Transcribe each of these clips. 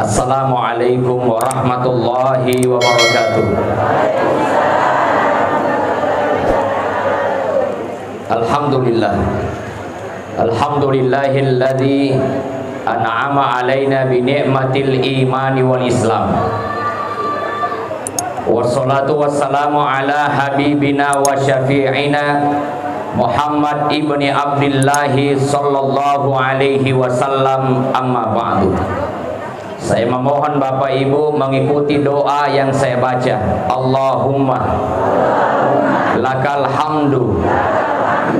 Assalamualaikum warahmatullahi wabarakatuh. Alhamdulillah. Alhamdulillahilladzi an'ama alaina bi ni'matil imani wal islam. Wassalatu wassalamu ala habibina wa syafi'ina Muhammad ibni Abdillahi sallallahu alaihi wasallam, amma ba'du. Saya memohon Bapak Ibu mengikuti doa yang saya baca. Allahumma lakal hamdu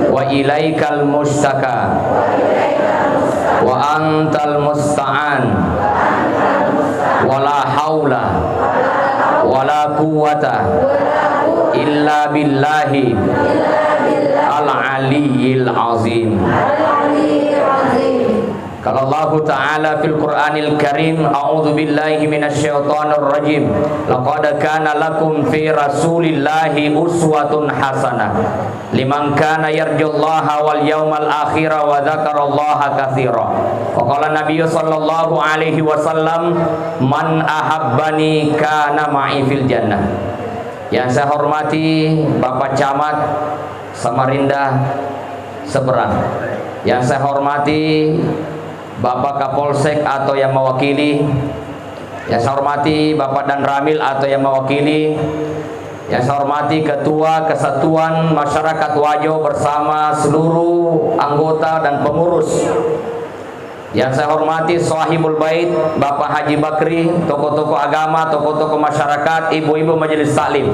wa ilaikal mustaka wa antal musta'an wala haula wala quwata illa billahi al-aliyyil azim. Kalau Allah Ta'ala fil Qur'anil Karim, a'udzu billahi minasyaitonir rajim. Laqad kana lakum fi Rasulillahi uswatun hasanah liman kana yarjullaha wal yawmal akhir wa dzakarallaha katsira. Wa qala Nabi sallallahu alaihi wasallam, man ahabbani kana ma'i fil jannah. Yang saya hormati Bapak Camat Samarinda Seberang, yang saya hormati Bapak Kapolsek atau yang mewakili, yang saya hormati Bapak Dan Ramil atau yang mewakili, yang saya hormati Ketua Kesatuan Masyarakat Wajo bersama seluruh anggota dan pengurus, yang saya hormati Sahibul Bait Bapak Haji Bakri, tokoh-tokoh agama, tokoh-tokoh masyarakat, ibu-ibu majelis taklim.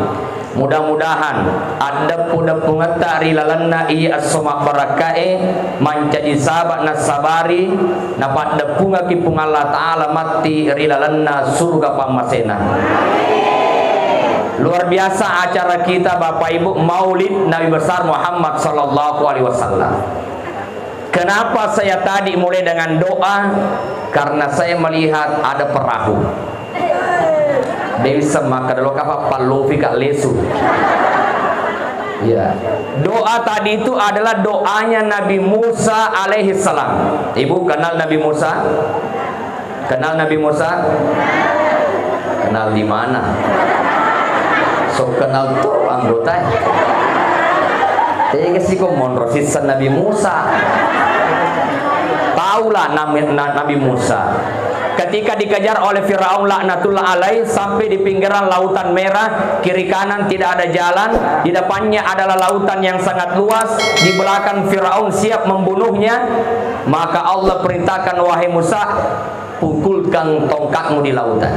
Mudah-mudahan ada puda pungeta rilalanna iya as-somak barakae menjadi sahabat nasabari napat depunga kipung Allah Ta'ala mati rilalanna surga pamasena. Luar biasa acara kita Bapak Ibu, Maulid Nabi besar Muhammad sallallahu alaihi wasallam. Kenapa saya tadi mulai dengan doa? Karena saya melihat ada perahu. Dewi semaka dulu kapal palofi kak lesu. Ya. Doa tadi itu adalah doanya Nabi Musa alaihi salam. Ibu kenal Nabi Musa? Kenal Nabi Musa? Kenal di mana? So kenal tuh anggota. Jadi sih kok monrosisan Nabi Musa. Taulah Nabi Musa. Ketika dikejar oleh Firaun laknatullah alaih sampai di pinggiran lautan merah, kiri kanan tidak ada jalan, di depannya adalah lautan yang sangat luas, di belakang Firaun siap membunuhnya, maka Allah perintahkan, wahai Musa, pukulkan tongkatmu di lautan.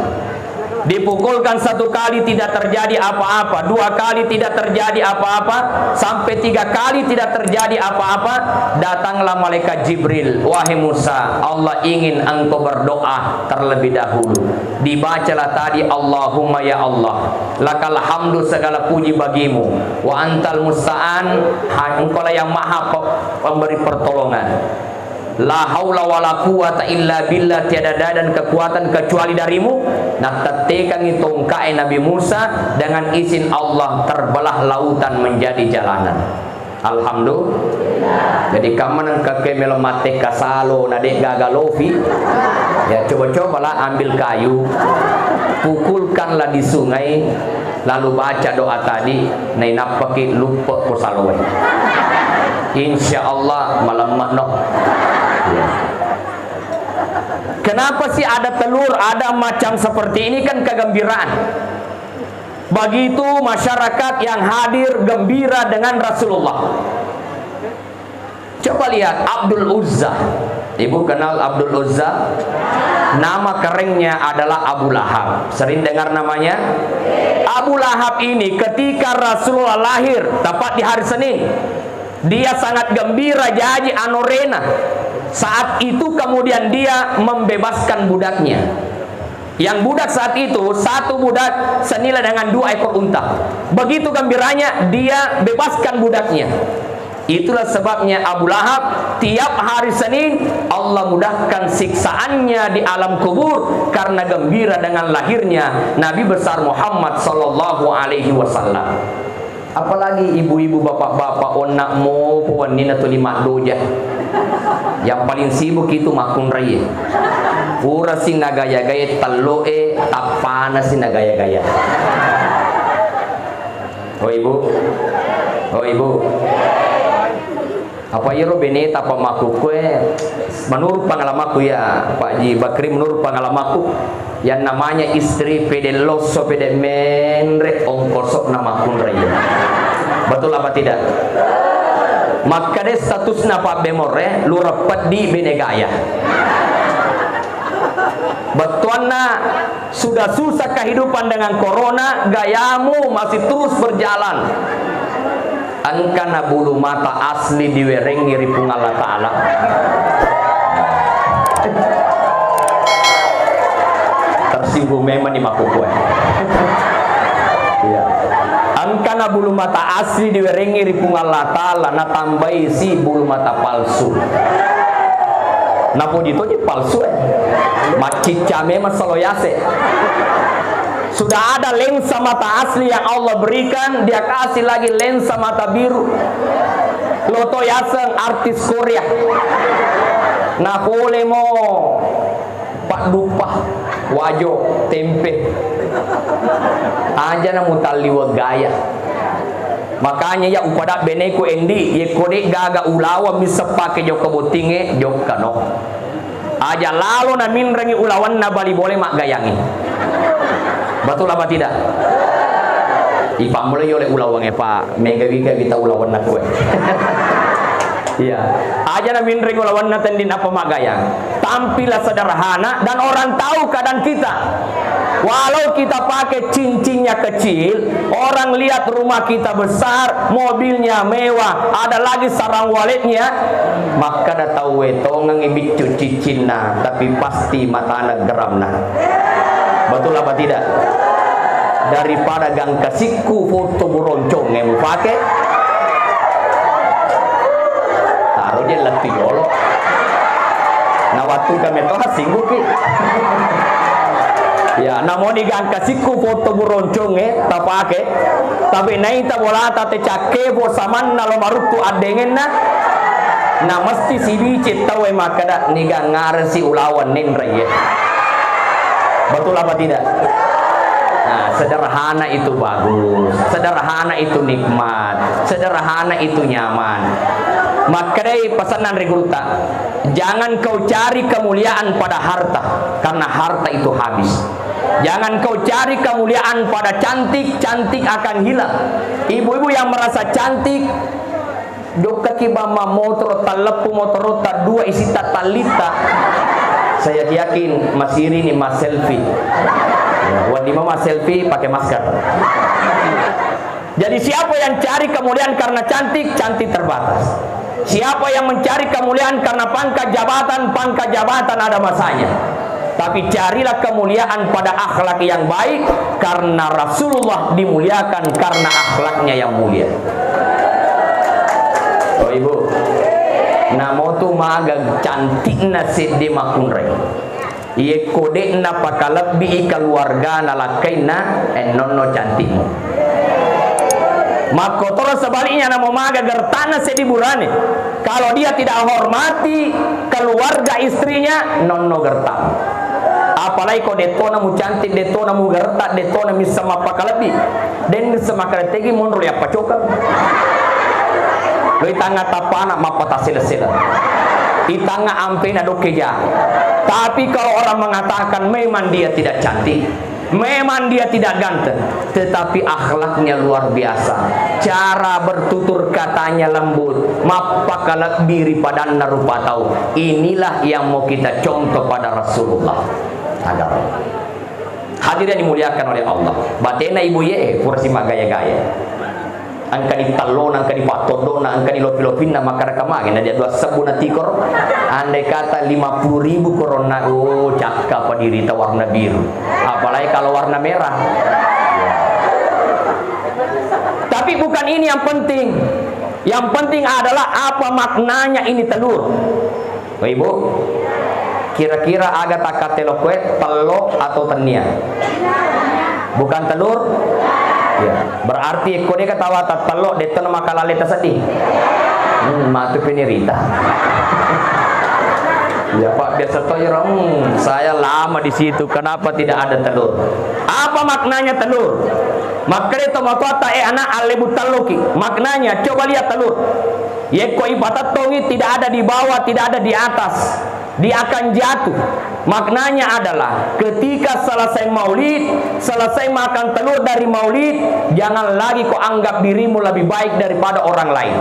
Dipukulkan satu kali tidak terjadi apa-apa, dua kali tidak terjadi apa-apa, sampai tiga kali tidak terjadi apa-apa. Datanglah malaikat Jibril, wahai Musa, Allah ingin engkau berdoa terlebih dahulu. Dibacalah tadi, Allahumma ya Allah, lakal hamdu, segala puji bagimu, wa antal musta'an, engkau lah yang maha pemberi pertolongan. La haula wala quwata illa billah, tiada daya dan kekuatan kecuali darimu. Nah, tetekan itu tongkai Nabi Musa, dengan izin Allah terbelah lautan menjadi jalanan. Alhamdulillah. Jadi kaman kakek melemate kasalo nadek gagalovi. Ya coba-cobalah ambil kayu, pukulkanlah di sungai, lalu baca doa tadi, nainap pakai lupa posalowe. Insya Allah malam makno. Kenapa sih ada telur, ada macam seperti ini? Kan kegembiraan. Begitu masyarakat yang hadir gembira dengan Rasulullah. Coba lihat Abdul Uzza. Ibu kenal Abdul Uzza? Nama kerennya adalah Abu Lahab. Sering dengar namanya? Abu Lahab ini ketika Rasulullah lahir tepat di hari Senin, dia sangat gembira jadi anorena. Saat itu kemudian dia membebaskan budaknya. Yang budak saat itu, satu budak senilai dengan 2 ekor unta. Begitu gembiranya dia bebaskan budaknya. Itulah sebabnya Abu Lahab tiap hari Senin Allah mudahkan siksaannya di alam kubur karena gembira dengan lahirnya Nabi besar Muhammad sallallahu alaihi wasallam. Apalagi ibu-ibu, bapak-bapak, onak mo puan nina tu lima doja. Yang paling sibuk itu makun raya. Pura si nagaya-gaya taloe tapana si nagaya-gaya. Oh ibu, oh ibu. Apa iro beneta pamaku kue? Menurut pengalamanku ya Pak Ji Bakri, menurut pengalamanku yang namanya istri pede loso pede menre ongkosok nama kunraya. Betul apa tidak? Maka deh statusnya Pak Bemore lu repet di benegaya. Betuanna sudah susah kehidupan dengan corona, gayamu masih terus berjalan. Angkana bulu mata asli diwerengi ripung Allah Ta'ala. Tersinggung memang di maku kue. Iya. Angkana bulu mata asli diwerengi ripung Allah Ta'ala, na tambahi si bulu mata palsu. Napo dito di palsu macica memang saloyase. Sudah ada lensa mata asli yang Allah berikan, dia kasih lagi lensa mata biru. Loto Yaseng artis Korea. Nah boleh mo Pak Dupa wajo tempe aja na mutaliwa gaya. Makanya ya upada beneku endi ye kode gaga ulawa bisa pakai jok kebutinge jok kano aja lalu na minrengi ulawan na bali boleh mak gayangi. Betul apa tidak? Ipa mulai oleh ulawang Pak mega kita ulawan na kue. Iya, aja na minreng ulawan na tendin apa mak gayang. Tampilah sederhana dan orang tahu keadaan kita. Walau kita pakai cincinnya kecil, orang lihat rumah kita besar, mobilnya mewah, ada lagi sarang waletnya, maka dah tahu tongang ibicu cicinna, tapi pasti mata anak geramna. Betul apa tidak? Daripada gang kasiku foto buroncong yang mau pakai, taruh dia letih dulu. Nah waktu kami toh singgup ki. Ya, namun digang kasiku foto buroncong tak pakai, tapi naik tak bola tak cake bo saman nalo marutu adengen na mesti si bicit tahu maka dah nigang ngarasi ulawan nenre. Betul apa tidak? Nah, sederhana itu bagus, sederhana itu nikmat, sederhana itu nyaman. Maka dari pesanan regruta, jangan kau cari kemuliaan pada harta, karena harta itu habis. Jangan kau cari kemuliaan pada cantik, cantik akan hilang. Ibu-ibu yang merasa cantik, doka kibama motor talapu motor tak dua isi talita. Saya yakin masih ini mas selfie. Wadi mama selfie pakai masker. Jadi siapa yang cari kemuliaan karena cantik, cantik terbatas. Siapa yang mencari kemuliaan karena pangkat jabatan ada masanya. Tapi carilah kemuliaan pada akhlak yang baik, karena Rasulullah dimuliakan karena akhlaknya yang mulia. Oh ibu, namo tu maga cantik nasi di makunre. Ie kode na pakalabbi keluarga nalakaina nono cantik. Makotor sebaliknya namo maga gertana sediburane. Kalau dia tidak hormati keluarga istrinya, nono gertan. Apalagi kau detona mu cantik, detona mu gertak, detona bisa mapaka lebih. Dan sama karetegi mundur ya pacokan. Loi tanga tapana mapata sila-sila. Itanga ampena dokeja. Tapi kalau orang mengatakan memang dia tidak cantik, memang dia tidak ganteng, tetapi akhlaknya luar biasa, cara bertutur katanya lembut, mapaka lebih pada rupa tahu. Inilah yang mau kita contoh pada Rasulullah. Agar hadirin dimuliakan oleh Allah. Batena ibu ye kursi magaya-gaya. Angka di talon, angka di patodona, angka di lopi-lopina makara kamagin ada dua sabuna tikor. Andai kata 50.000 korona, oh cakap apa diri warna biru. Apalagi kalau warna merah. Tapi bukan ini yang penting. Yang penting adalah apa maknanya ini telur. Oh, ibu, kira-kira agak takatelo kue telur atau tenia? Bukan telur. Ya. Berarti kode katawa telur deton makalale tasadi. Matu penirita. Ya Pak, biasa toh saya lama di situ. Kenapa tidak ada telur? Apa maknanya telur? Makanya tomatota anak alebu taluki. Maknanya coba lihat telur. Yeko ibatat tongi tidak ada di bawah, tidak ada di atas. Dia akan jatuh. Maknanya adalah ketika selesai maulid, selesai makan telur dari maulid, jangan lagi kau anggap dirimu lebih baik daripada orang lain.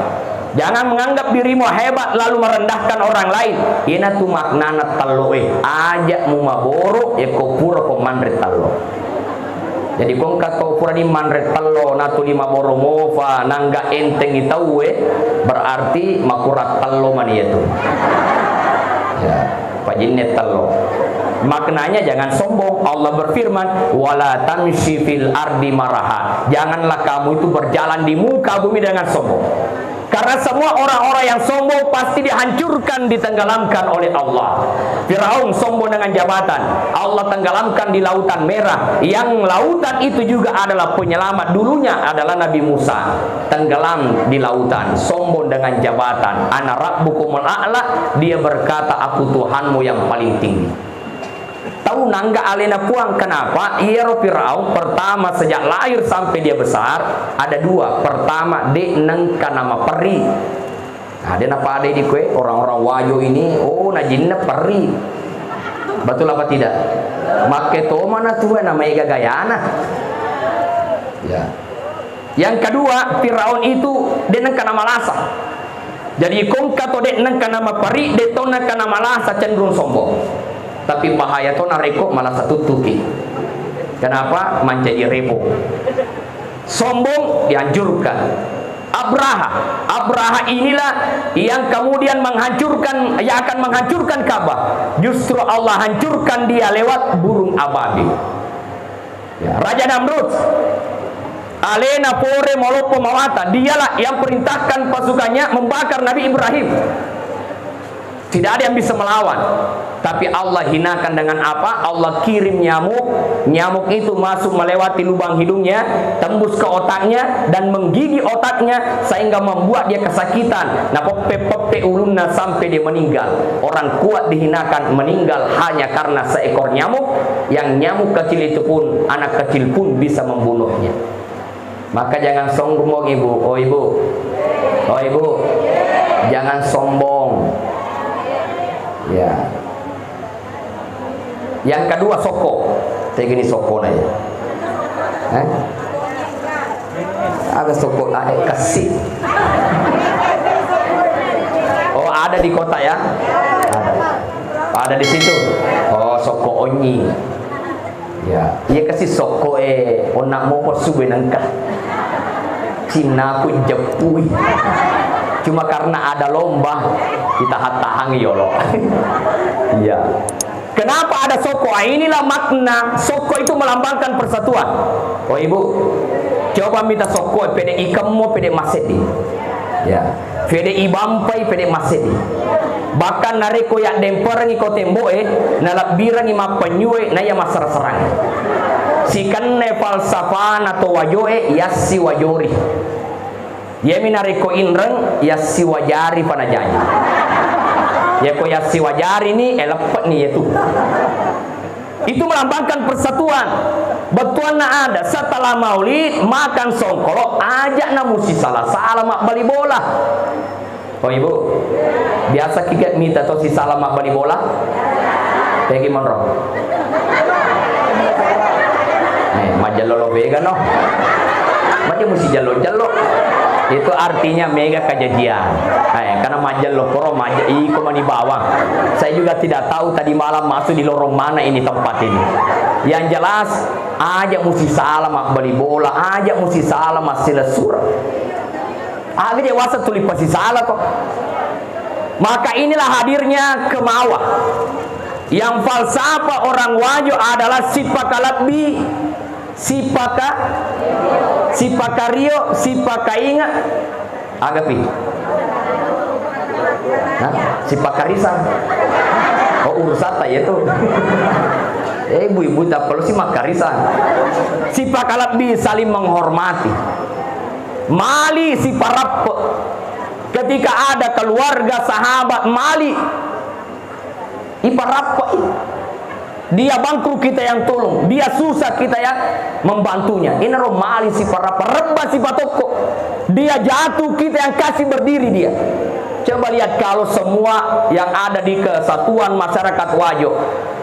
Jangan menganggap dirimu hebat lalu merendahkan orang lain. Ina tu maknana talo ajak mu maboro ya ko pura ko manre talo. Jadi kong kato pura di manre talo natu di maboro mofa nangga enteng itawe berarti makurat talo mani itu. Ya, pajinne talo. Maknanya jangan sombong. Allah berfirman, wala tamshi fil ardi maraha. Janganlah kamu itu berjalan di muka bumi dengan sombong. Karena semua orang-orang yang sombong pasti dihancurkan, ditenggelamkan oleh Allah. Firaun sombong dengan jabatan, Allah tenggelamkan di lautan merah. Yang lautan itu juga adalah penyelamat. Dulunya adalah Nabi Musa, tenggelam di lautan, sombong dengan jabatan. Ana rabbukumul a'la, dia berkata aku Tuhanmu yang paling tinggi. Tahu nangga alena puang kenapa? Iero Firaun pertama sejak lahir sampai dia besar ada dua. Pertama de nengka nama peri. Nah, dia apa ada di kue orang-orang wajo ini, oh najinna peri. Betul apa tidak? Make to mana tuh nama ega gayana. Ya. Yang kedua, Firaun itu de nengka nama lasa. Jadi kongka to de nengka nama peri, de to nengka nama lasa cenderung sombong. Tapi bahaya to nareko malah satu tuki. Kenapa? Menjadi repo. Sombong dianjurkan. Abraha inilah yang kemudian menghancurkan, yang akan menghancurkan Ka'bah. Justru Allah hancurkan dia lewat burung ababil. Ya, Raja Namrud, alena pore molopo mawata, dialah yang perintahkan pasukannya membakar Nabi Ibrahim. Tidak ada yang bisa melawan. Tapi Allah hinakan dengan apa? Allah kirim nyamuk. Nyamuk itu masuk melewati lubang hidungnya, tembus ke otaknya dan menggigit otaknya sehingga membuat dia kesakitan. Nah, pepe ulunna sampai dia meninggal. Orang kuat dihinakan meninggal hanya karena seekor nyamuk. Yang nyamuk kecil itu pun, anak kecil pun bisa membunuhnya. Maka jangan sombong ibu. Oh ibu, jangan sombong. Ya. Yang kedua soko. Saya gini soko aja. Ada soko kasih. Oh, ada di kota ya? Ada di situ. Oh, soko onyi. Ya, ia kasih soko onak mau posube nangka. Cina ku jepui. Cuma karena ada lomba kita tahan yolo. Iya. Kenapa ada soko? Inilah makna soko itu melambangkan persatuan. Oh ibu, coba minta soko PDI kamu PDI Masedi. Ya. PDI Bampai PDI Masedi. Bahkan nareko yak demper ni ko temboe nalak birang ima penyue na ya masar serang. Sikan ne falsafan atau wajoe yasi wajori. Yemi nariko inreng yasi wajari panajanya. Ya ko yasi wajari ini elepet nih itu. Itu melambangkan persatuan. Betul na ada setelah maulid makan songkolo ajak na musi salah mak bali bola. Oh ibu, biasa kita minta to si salah mak bali bola. Kayak gimana? Majalolo vega no. Macam musi jalo-jalo. Itu artinya mega kejadian. Karena majal lokoro majal iko mani bawang. Saya juga tidak tahu tadi malam masuk di lorong mana ini tempat ini. Yang jelas ajak musi salam bali bola, ajak musi salam sila surah. Agak dewasa tuli pasti salah kok. Maka inilah hadirnya kemawah. Yang falsafah orang wajo adalah sipakalatbi, sipakario, sipakainga, agapi. Sipakarisan. Oh ursata ya tuh. Ibu-ibu tak perlu si makarisan. Sipakalatbi saling menghormati. Mali si parap Ketika ada keluarga sahabat mali, iparapa dia bangkrut kita yang tolong, dia susah kita yang membantunya. Ini mali si parapa reba si patoko, dia jatuh kita yang kasih berdiri dia. Coba lihat kalau semua yang ada di Kesatuan Masyarakat Wajo,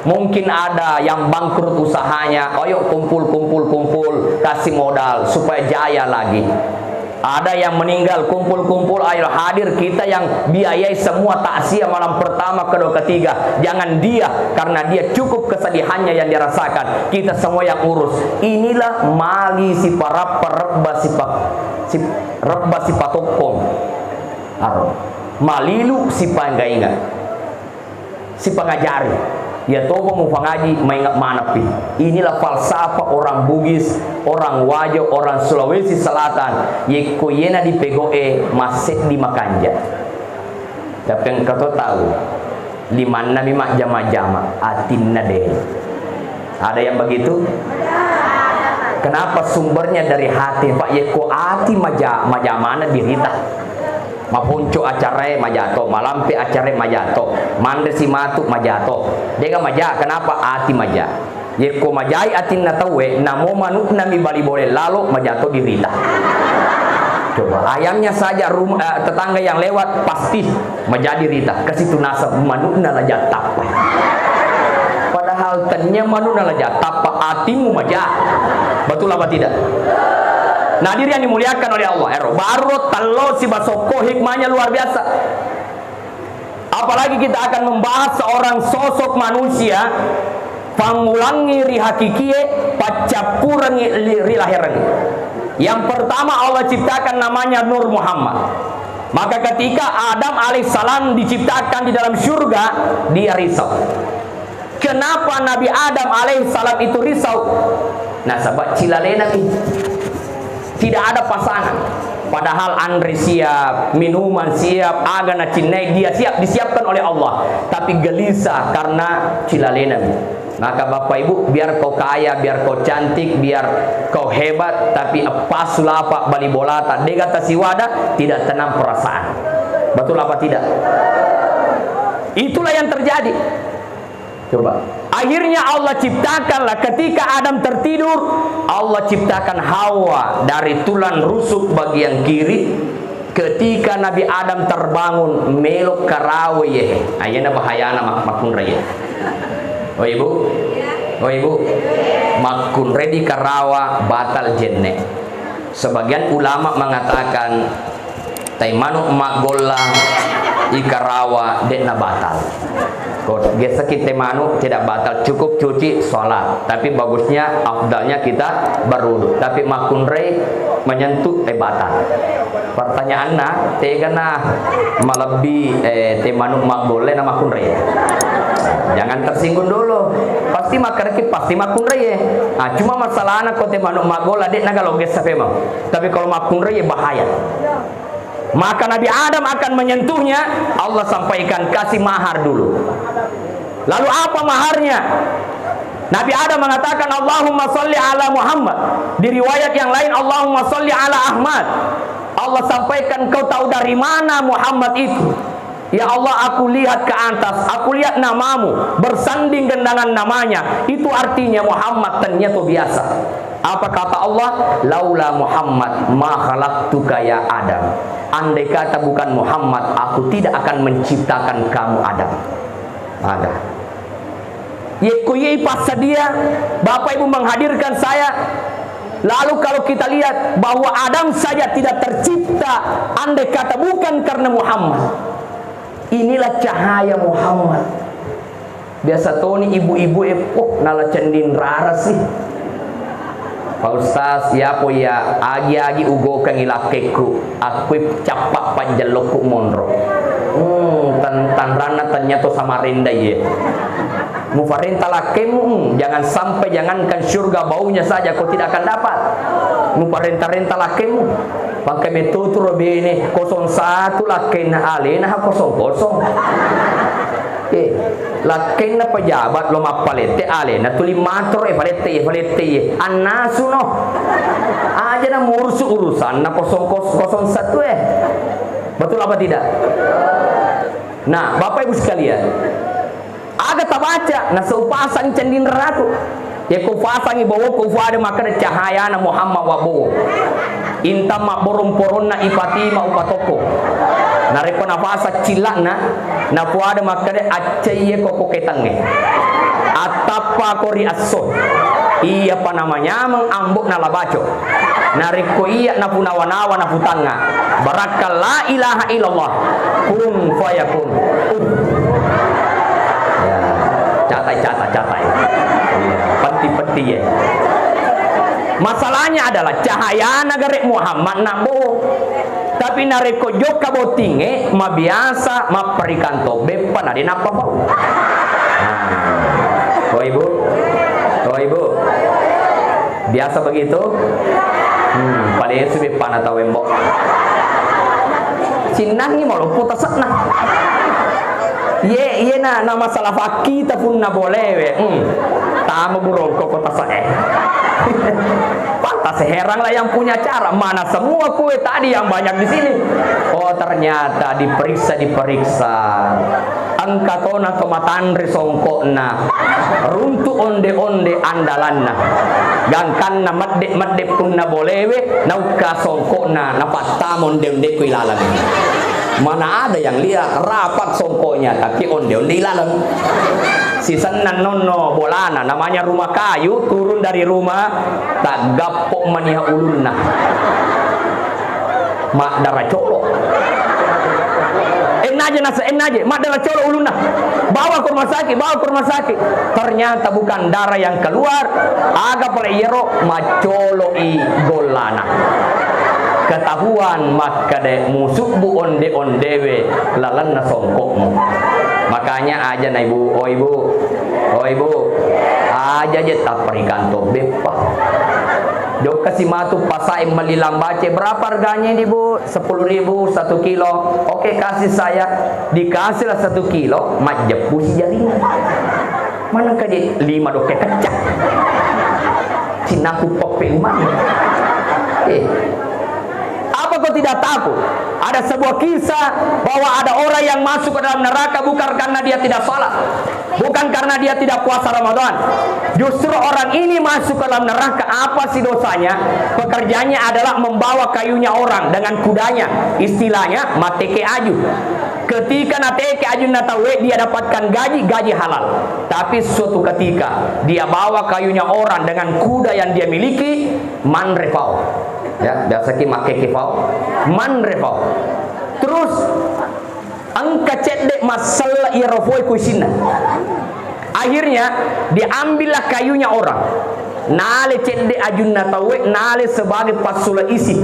mungkin ada yang bangkrut usahanya, ayo kumpul, kasih modal supaya jaya lagi. Ada yang meninggal, kumpul, ayo hadir, kita yang biayai semua takziah malam pertama, kedua, ketiga. Jangan dia, karena dia cukup kesedihannya yang dirasakan, kita semua yang urus. Inilah mali si para perba si patokon. Malilu si panggainga, si pengajari, ya toba mau pengaji maingat manapi. Inilah falsafah orang Bugis, orang Wajo, orang Sulawesi Selatan. Yeko yena di pegoe masih di Makanja. Tapi kau tahu, di mana mimak jama-jama atinna deh. Ada yang begitu? Kenapa sumbernya dari hati Pak? Yeko hati majamana dirita. Mapunco acara majato, malampe acara majato, mande si matu majato. Dega maja, kenapa ati maja? Yeko majai atin na tawe, namo manuk nami bali boleh lalu majato dirita. Coba ayamnya saja tetangga yang lewat pasti menjadi rita. Kasih tunasab manuk na laja tapa. Padahal tanya manuk na laja tapa atimu maja. Betul apa tidak? Nah, diri yang dimuliakan oleh Allah, baru talo si basoko hikmahnya luar biasa. Apalagi kita akan membahas seorang sosok manusia pangulangi rihakikie pacapurangi rilahirangi. Yang pertama Allah ciptakan namanya Nur Muhammad. Maka ketika Adam alaihissalam diciptakan di dalam surga, dia risau. Kenapa Nabi Adam alaihissalam itu risau? Nah, sahabat cilalena tidak ada pasangan, padahal Andre siap, minuman siap, agana cinai dia siap, disiapkan oleh Allah, tapi gelisah karena cilalena. Maka Bapak Ibu, biar kau kaya, biar kau cantik, biar kau hebat, tapi pas lapak bali bolata dega tasiwada tidak tenang perasaan. Betul apa tidak? Itulah yang terjadi. Coba. Akhirnya Allah ciptakanlah ketika Adam tertidur, Allah ciptakan Hawa dari tulang rusuk bagian kiri. Ketika Nabi Adam terbangun melok karawe ye. Ayana bahayana makun raya. Oh ibu, oh ibu, makun redi karawa batal jenne. Sebagian ulama mengatakan taimanu magolla ikarawa dena batal. Biasa kita manu tidak batal, cukup cuci sholat, tapi bagusnya afdalnya kita berwudu, tapi makunrei menyentuh batal. Pertanyaannya tegana malebi manu mak boleh nama makunrei. Jangan tersinggung dulu, pasti makarki pasti makunrei. Nah, cuma masalahnya kau manu mak bola dek naga loges memang, tapi kalau makunrei bahaya. Maka Nabi Adam akan menyentuhnya. Allah sampaikan kasih mahar dulu. Lalu apa maharnya? Nabi Adam mengatakan Allahumma sholli ala Muhammad. Di riwayat yang lain Allahumma sholli ala Ahmad. Allah sampaikan kau tahu dari mana Muhammad itu? Ya Allah, aku lihat ke atas, aku lihat namamu bersanding dengan namanya. Itu artinya Muhammad ternyata biasa. Apa kata Allah? Laula Muhammad ma khalaqtuka ya Adam. Andai kata bukan Muhammad, aku tidak akan menciptakan kamu Adam. Ada. Yekuyei pas dia, Bapak Ibu menghadirkan saya. Lalu kalau kita lihat bahwa Adam saja tidak tercipta, andai kata bukan karena Muhammad. Inilah cahaya Muhammad. Biasa Tony ibu-ibu nala cendin rara sih. Pak Ustaz, ya po ya agi-agi ugo kang ilakeku, aku capak panjalokku monro. Tanrana ternyata Samarinda ye. Mufarinta lakemu, jangan sampai jangankan surga baunya saja kau tidak akan dapat. Mufarinta lakemu. Pakai metode robe ini 01 lakena alena 00. Lakena pejabat lo mapalete alena tuli matro palete anasu no aja na urusan na 001 Betul apa tidak? Nah, Bapak Ibu sekalian, agak tak baca, nah seupasang cendin ratu. Ya ku pasang ibawa ku ada maka cahaya na Muhammad wabu. Inta mak borom-poron na ipati ma upatoko. Nareko na pasa cilak na puada maka acai koko ketange. Atapa kori aso. Iya apa namanya mengambuk na labaco. Nareko iya na punawa-nawa na putanga. Barakal la ilaha illallah. Kun fayakun. Catai. Peti-peti ya. Masalahnya adalah cahaya nagarek Muhammad nabo. Tapi nareko joka botinge ma biasa ma perikanto bepa na din apa bau. Oh ibu. Biasa begitu? Paling sudah panah tahu embok. Sinang ni malu putas na. Ye na masalah fakir pun na boleh. Tamu burung kok tasae. Pantas heran lah yang punya cara. Mana semua kue tadi yang banyak di sini? Oh ternyata diperiksa. Angkatona tomatan risongkona. Runtu onde andalanna. Gangkanna madde pun na bolewe. Nauka songkona napatta monde kuilalan. Mana ada yang lihat rapat songkoknya tapi onde ilalan. Sisanan nono bolana namanya rumah kayu, turun dari rumah tak gapok maniha ulunna mak darah colok enaje mak darah colok ulunna bawa ke rumah sakit ternyata bukan darah yang keluar aga playero macolo i golana ketahuan maka de musuh bu ondewe lalan na songkokmu. Makanya aja na ibu, oh ibu, aja tak perikanto bepa. Jok kasih matu pasai melilam bace berapa harganya ini bu? 10.000 1 kilo. Oke kasih saya, dikasihlah 1 kilo, majepus jaringan. Mana kadi 5 doke kecak? Cinaku pope mana? Apa kau tidak takut? Ada sebuah kisah bahwa ada orang yang masuk ke dalam neraka bukan karena dia tidak salat, bukan karena dia tidak puasa Ramadan. Justru orang ini masuk ke dalam neraka. Apa sih dosanya? Pekerjaannya adalah membawa kayunya orang dengan kudanya. Istilahnya mateke aju. Ketika nateke aju natawe dia dapatkan gaji halal. Tapi suatu ketika dia bawa kayunya orang dengan kuda yang dia miliki, manrefau. Ya, biasa ki make kifau, manrefau. Terus angka cedek masalah irofoi kuisina. Akhirnya diambillah kayunya orang. Nale cedek ajun natawe, nale sebagai pasula isi.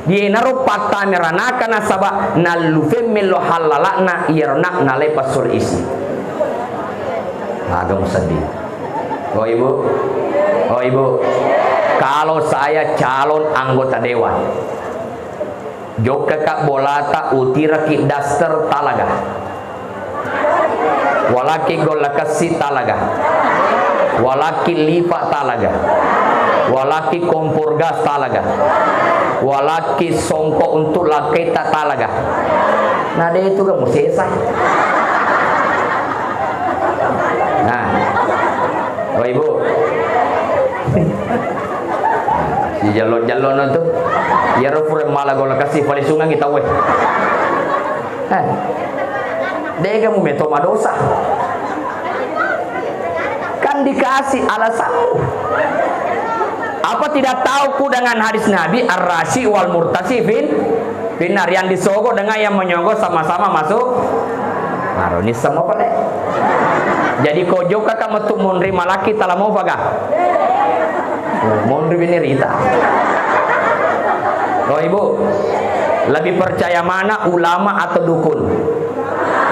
Dia naruh patah meranaka nasaba nalufe melo halalakna irnak nale pasula isi. Agak sedih. Oh ibu. Kalau saya calon anggota dewan, joka kak bolata utira ki daster talaga, walaki golakasi talaga, walaki lipa talaga, walaki kompor gas talaga, walaki songko untuk laketa talaga. Nah dia itu kamu selesai. Nah, oh ibu. Di jalon-jalon itu ya rupure malah gola kasih paling sungang kita weh. Dia kamu metoma dosa. Kan dikasih alasanmu. Apa tidak tahu ku dengan hadis Nabi ar-rashi wal murtasifin binar yang disogok dengan yang menyogok sama-sama masuk maroni sama pada. Jadi kojo kakak metu menerima laki talah mau bagah. Mau ini Rita. Oh ibu, lebih percaya mana ulama atau dukun?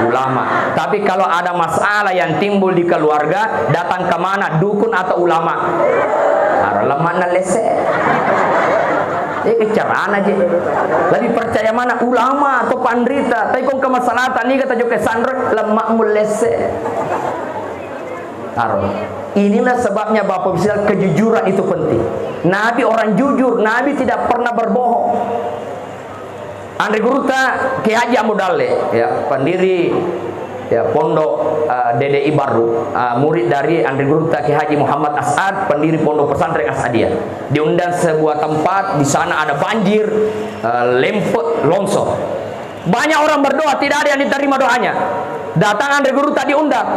Ulama. Tapi kalau ada masalah yang timbul di keluarga, datang ke mana? Dukun atau ulama? Lemak na lese. Keceraan aja. Lebih percaya mana? Ulama atau pandrita? Tapi kong kemasalahatan ni kata juga sandra lemak mulese. Inilah sebabnya Bapak bisa kejujuran itu penting. Nabi orang jujur, Nabi tidak pernah berbohong. Andre Guruta Ki Haji Amudale, ya, pendiri ya pondok DDI Baru, murid dari Andre Guruta Ki Haji Muhammad As'ad, pendiri pondok pesantren As'adiyah. Diundang sebuah tempat, di sana ada banjir, lempet, longsor. Banyak orang berdoa, tidak ada yang diterima doanya. Datang Andre Guruta diundang.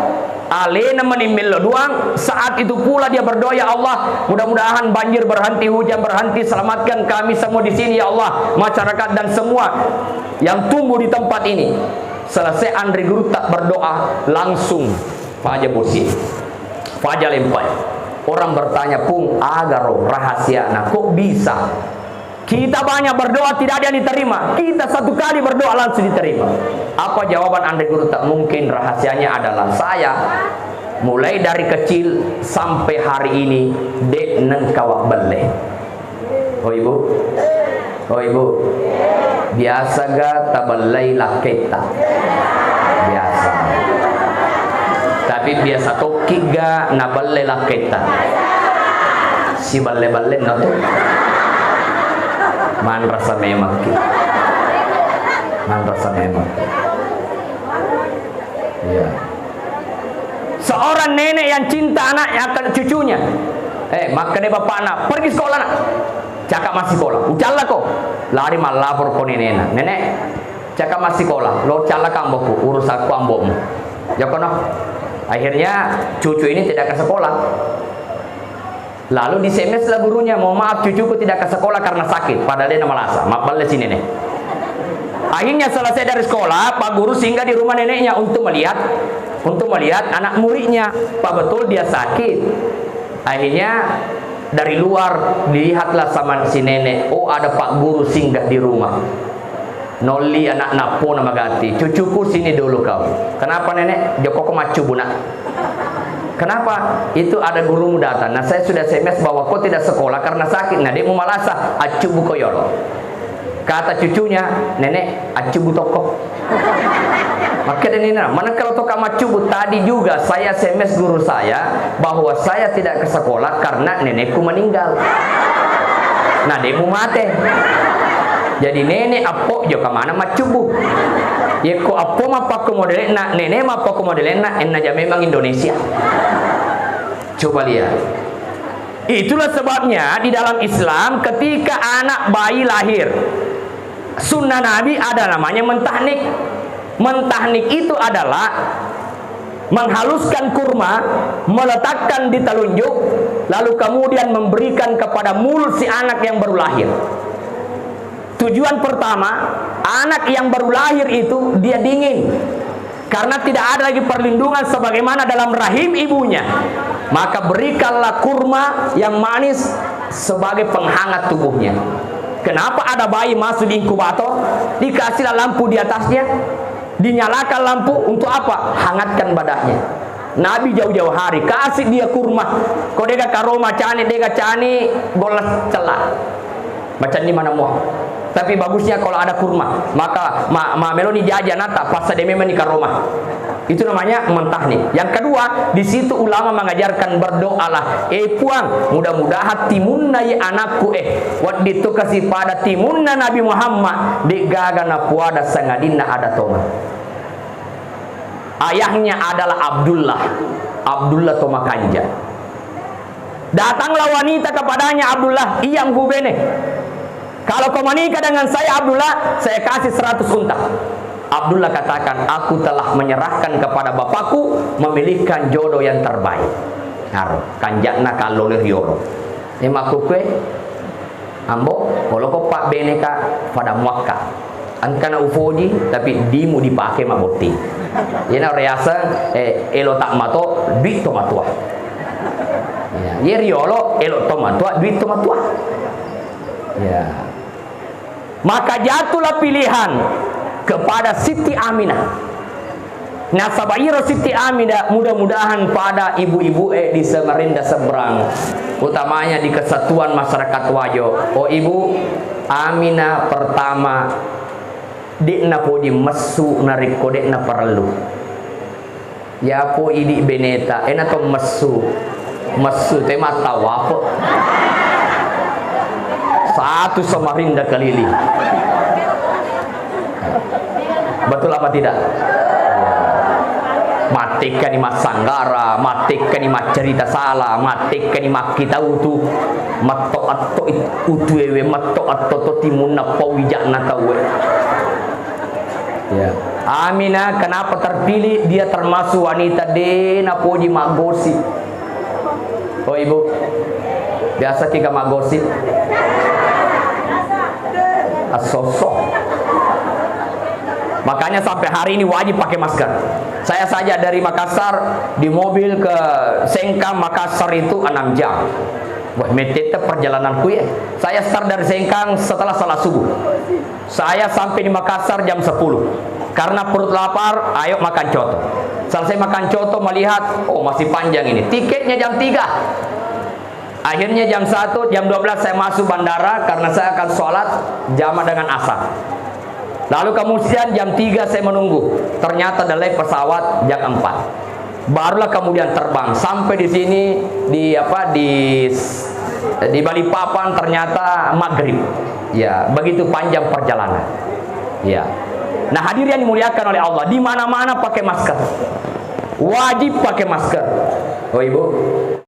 Alena menimil doang. Saat itu pula dia berdoa, ya Allah, mudah-mudahan banjir berhenti, hujan berhenti, selamatkan kami semua di sini ya Allah, masyarakat dan semua yang tumbuh di tempat ini. Selesai Andre Guruta berdoa, langsung Faja bosi, Faja lempai. Orang bertanya, Pung agaro rahasia, nah kok bisa? Kita banyak berdoa tidak ada yang diterima, kita satu kali berdoa langsung diterima. Apa jawaban Andre Guruta? Mungkin rahasianya adalah saya mulai dari kecil sampai hari ini dek neng kawak bele. Oh ibu, oh ibu, biasa ga tabalai laketa, biasa. Tapi biasa toki ga nabalai laketa. Si balle-balle no tuh. Man rasa memang ki. Man rasa memang. Ya. Seorang nenek yang cinta anaknya akan cucunya. Makanya bapak anak pergi sekolah nak. Cakap masih sekolah. Ucalla kok. Lari malah lapor ko nenek. Nenek, cakap masih sekolah. Lo calla kamboku, urus aku ambokmu. Ya kono. Akhirnya cucu ini tidak ke sekolah. Lalu di SMS lah gurunya, mohon maaf cucuku tidak ke sekolah karena sakit. Padahal dia nama lasa, maaf balik sini nih. Akhirnya selesai dari sekolah, Pak Guru singgah di rumah neneknya untuk melihat anak muridnya. Pak betul dia sakit. Akhirnya dari luar dilihatlah sama si nenek, oh ada Pak Guru singgah di rumah. Noli anak napo nama ganti, cucuku sini dulu kau. Kenapa nenek? Joko macu bunak. Kenapa? Itu ada gurumu datang. Nah saya sudah SMS bahwa kau tidak sekolah karena sakit. Nah dia mau malasa, acu bukoyolo. Kata cucunya, nenek acu butoko. Maka ini mana kalau toka macu tadi juga saya SMS guru saya bahwa saya tidak ke sekolah karena nenekku meninggal. Nah dia mau mati. Jadi nenek apo jo kemana macubu? Ya ko apo mapa ko model nak nenek mapa ko model nak aja memang Indonesia. Coba lihat. Itulah sebabnya di dalam Islam ketika anak bayi lahir, sunnah Nabi ada namanya mentahnik. Mentahnik itu adalah menghaluskan kurma, meletakkan di telunjuk, lalu kemudian memberikan kepada mulut si anak yang baru lahir. Tujuan pertama, anak yang baru lahir itu dia dingin karena tidak ada lagi perlindungan sebagaimana dalam rahim ibunya. Maka berikanlah kurma yang manis sebagai penghangat tubuhnya. Kenapa ada bayi masuk di inkubator? Dikasihlah lampu di atasnya, dinyalakan lampu untuk apa? Hangatkan badannya. Nabi jauh-jauh hari kasih dia kurma. Kau dega karoma cani dega cani bolas celah. Macam ni mana muah. Tapi bagusnya kalau ada kurma, maka meloni jajan nata pas ada memang di karoma. Itu namanya mentahnik. Yang kedua, di situ ulama mengajarkan berdoalah. Puang, mudah-mudahan timunna ya anakku waktu itu kasih pada timunna Nabi Muhammad di gagana puada sangadina ada toma. Ayahnya adalah Abdullah Toma Kanja. Datanglah wanita kepadanya, Abdullah, iyang gubene. Kalau kau menikah dengan saya Abdullah, saya kasih 100 unta. Abdullah katakan, aku telah menyerahkan kepada bapakku memilihkan jodoh yang terbaik. Karo kanjakna kalau lirioro. Emaku kue, ambo, kalau kau pak beneka pada muakka. Angkana ufoji, tapi dimu dipakai maboti. Yana reasa, elo tak mato, duit tomatua. Ya, riolo, elo tomatua, duit tomatua. Ya. Maka jatuhlah pilihan kepada Siti Aminah. Nah sabairo Siti Aminah, mudah-mudahan pada ibu-ibu di Samarinda seberang, utamanya di Kesatuan Masyarakat Wajo. Oh ibu Aminah pertama dikna po di mesu narik kode na perlu. Ya po idi beneta, to mesu tema tawapo. Satu Samarinda keliling. betul apa tidak? Matikan imat sanggara, matikan imat cerita salah, matikan imat kita utuh, mato atau utuh ewe, mato atau timun napa wijak nakawe. Ya. Aminah kenapa terpilih? Dia termasuk wanita dena poji mak gosip. Oh ibu, biasa kita mak gosip. Sosok. Makanya sampai hari ini wajib pakai masker. Saya saja dari Makassar di mobil ke Sengkang Makassar itu 6 jam. Wah, metete perjalananku ya. Saya start dari Sengkang setelah salat subuh. Saya sampai di Makassar jam 10. Karena perut lapar, ayo makan coto. Selesai makan coto melihat, oh masih panjang ini. Tiketnya jam 3. Akhirnya jam 1, jam 12 saya masuk bandara karena saya akan sholat jamaah dengan asar. Lalu kemudian jam 3 saya menunggu. Ternyata delay pesawat jam 4. Barulah kemudian terbang sampai di sini di Balikpapan ternyata maghrib. Ya, begitu panjang perjalanan. Ya. Nah, hadirin yang dimuliakan oleh Allah, di mana-mana pakai masker. Wajib pakai masker. Oh, Ibu.